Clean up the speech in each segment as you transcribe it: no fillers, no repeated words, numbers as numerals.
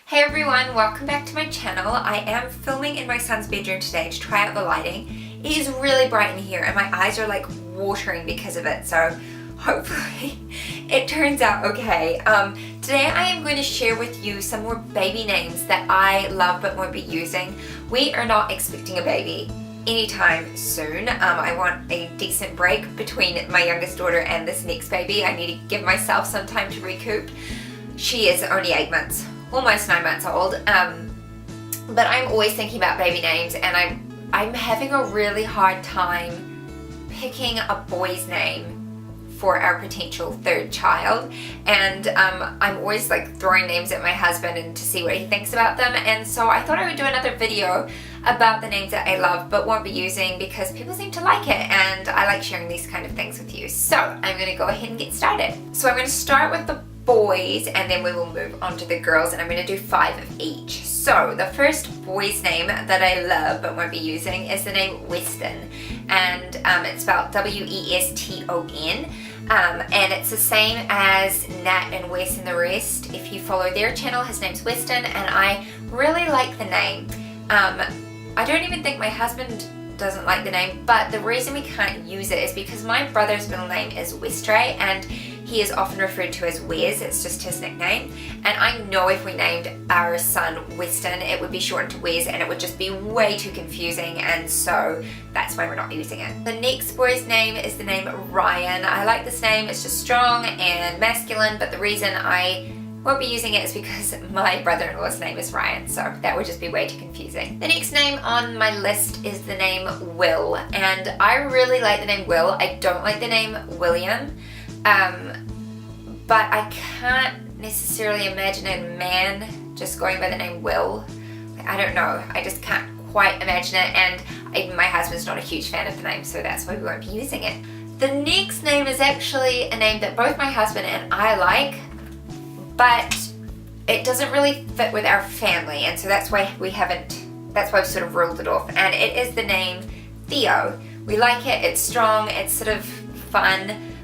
Hey everyone, welcome back to my channel. I am filming in my son's bedroom today to try out the lighting. It is really bright in here and my eyes are like watering because of it, so hopefully it turns out okay. Today I am going to share with you some more baby names that I love but won't be using. We are not expecting a baby anytime soon. I want a decent break between my youngest daughter and this next baby. I need to give myself some time to recoup. She is only 8 months, almost 9 months old, but I'm always thinking about baby names, and I'm having a really hard time picking a boy's name for our potential third child, and I'm always like throwing names at my husband and to see what he thinks about them. And so I thought I would do another video about the names that I love but won't be using because people seem to like it, and I like sharing these kind of things with you. So I'm going to go ahead and get started. So I'm going to start with the boys and then we will move on to the girls, and I'm going to do 5 of each. So the first boy's name that I love but won't be using is the name Weston, and it's spelled W-E-S-T-O-N, and it's the same as Nat and Wes and the rest. If you follow their channel, his name's Weston, and I really like the name. I don't even think my husband doesn't like the name, but the reason we can't use it is because my brother's middle name is Westray and he is often referred to as Wes. It's just his nickname, and I know if we named our son Weston it would be shortened to Wes and it would just be way too confusing, and so that's why we're not using it. The next boy's name is the name Ryan. I like this name. It's just strong and masculine, but the reason I won't be using it is because my brother-in-law's name is Ryan, so that would just be way too confusing. The next name on my list is the name Will, and I really like the name Will. I don't like the name William, but I can't necessarily imagine a man just going by the name Will. I don't know, I just can't quite imagine it, and my husband's not a huge fan of the name, so that's why we won't be using it. The next name is actually a name that both my husband and I like, but it doesn't really fit with our family, and so that's why we've sort of ruled it off, and it is the name Theo. We like it, it's strong, it's sort of fun,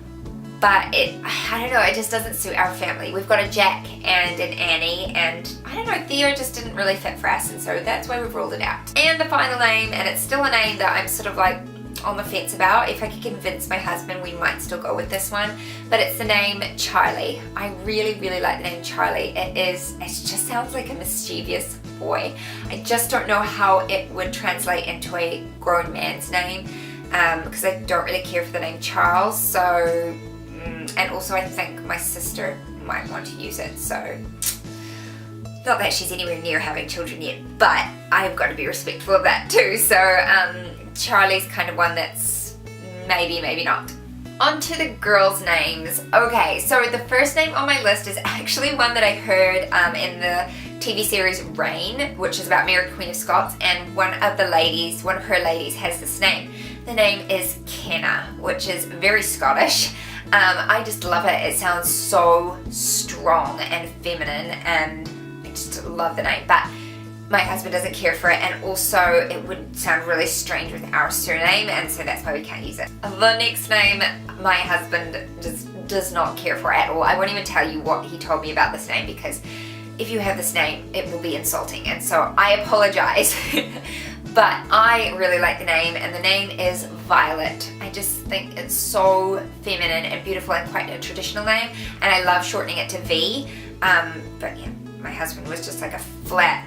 but I don't know, it just doesn't suit our family. We've got a Jack and an Annie, and I don't know, Theo just didn't really fit for us, and so that's why we've ruled it out. And the final name, and it's still a name that I'm sort of like on the fence about. If I could convince my husband, we might still go with this one, but it's the name Charlie. I really like the name Charlie. It just sounds like a mischievous boy. I just don't know how it would translate into a grown man's name, because I don't really care for the name Charles, so and also I think my sister might want to use it, so not that she's anywhere near having children yet, but I've got to be respectful of that too, so Charlie's kind of one that's maybe not. On to the girls' names. Okay, so the first name on my list is actually one that I heard in the TV series Reign, which is about Mary Queen of Scots, and one of her ladies has this name. The name is Kenna, which is very Scottish. I just love it. It sounds so strong and feminine, and I just love the name, but my husband doesn't care for it, and also it would sound really strange with our surname, and so that's why we can't use it. The next name my husband does not care for at all. I won't even tell you what he told me about this name, because if you have this name it will be insulting, and so I apologize. But I really like the name, and the name is Violet. I just think it's so feminine and beautiful and quite a traditional name, and I love shortening it to V, but yeah, my husband was just like a flat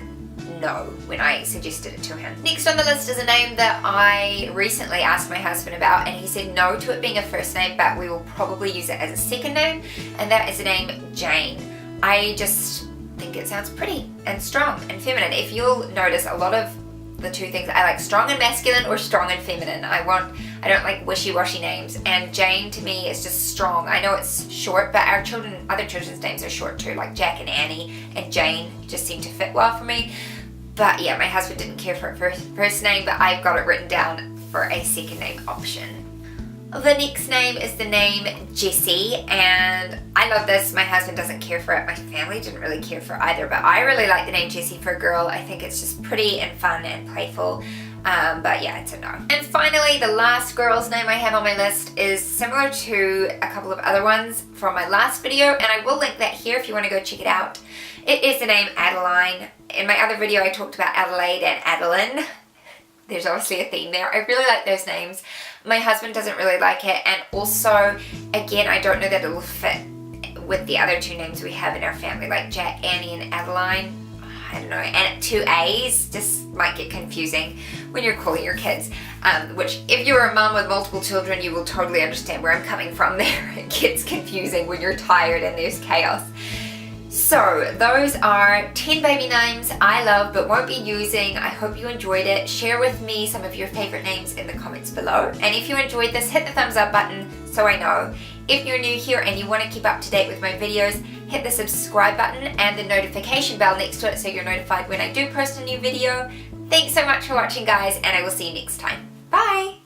no when I suggested it to him. Next on the list is a name that I recently asked my husband about, and he said no to it being a first name, but we will probably use it as a second name, and that is the name Jane. I just think it sounds pretty and strong and feminine. If you'll notice, a lot of the two things I like, strong and masculine or strong and feminine. I don't like wishy-washy names, and Jane to me is just strong. I know it's short, but our other children's names are short too, like Jack and Annie, and Jane just seem to fit well for me. But yeah, my husband didn't care for it for first name, but I've got it written down for a second name option. The next name is the name Jessie, and I love this. My husband doesn't care for it. My family didn't really care for either, but I really like the name Jessie for a girl. I think it's just pretty and fun and playful. But yeah, it's a no. And finally, the last girl's name I have on my list is similar to a couple of other ones from my last video, and I will link that here if you want to go check it out. It is the name Adeline. In my other video, I talked about Adelaide and Adeline. There's obviously a theme there. I really like those names. My husband doesn't really like it, and also, again, I don't know that it'll fit with the other two names we have in our family, like Jack, Annie, and Adeline. I don't know, and 2 A's just might get confusing when you're calling your kids, which if you're a mum with multiple children, you will totally understand where I'm coming from there. It gets confusing when you're tired and there's chaos. So those are 10 baby names I love but won't be using. I hope you enjoyed it. Share with me some of your favorite names in the comments below. And if you enjoyed this, hit the thumbs up button so I know. If you're new here and you want to keep up to date with my videos, hit the subscribe button and the notification bell next to it so you're notified when I do post a new video. Thanks so much for watching, guys, and I will see you next time. Bye!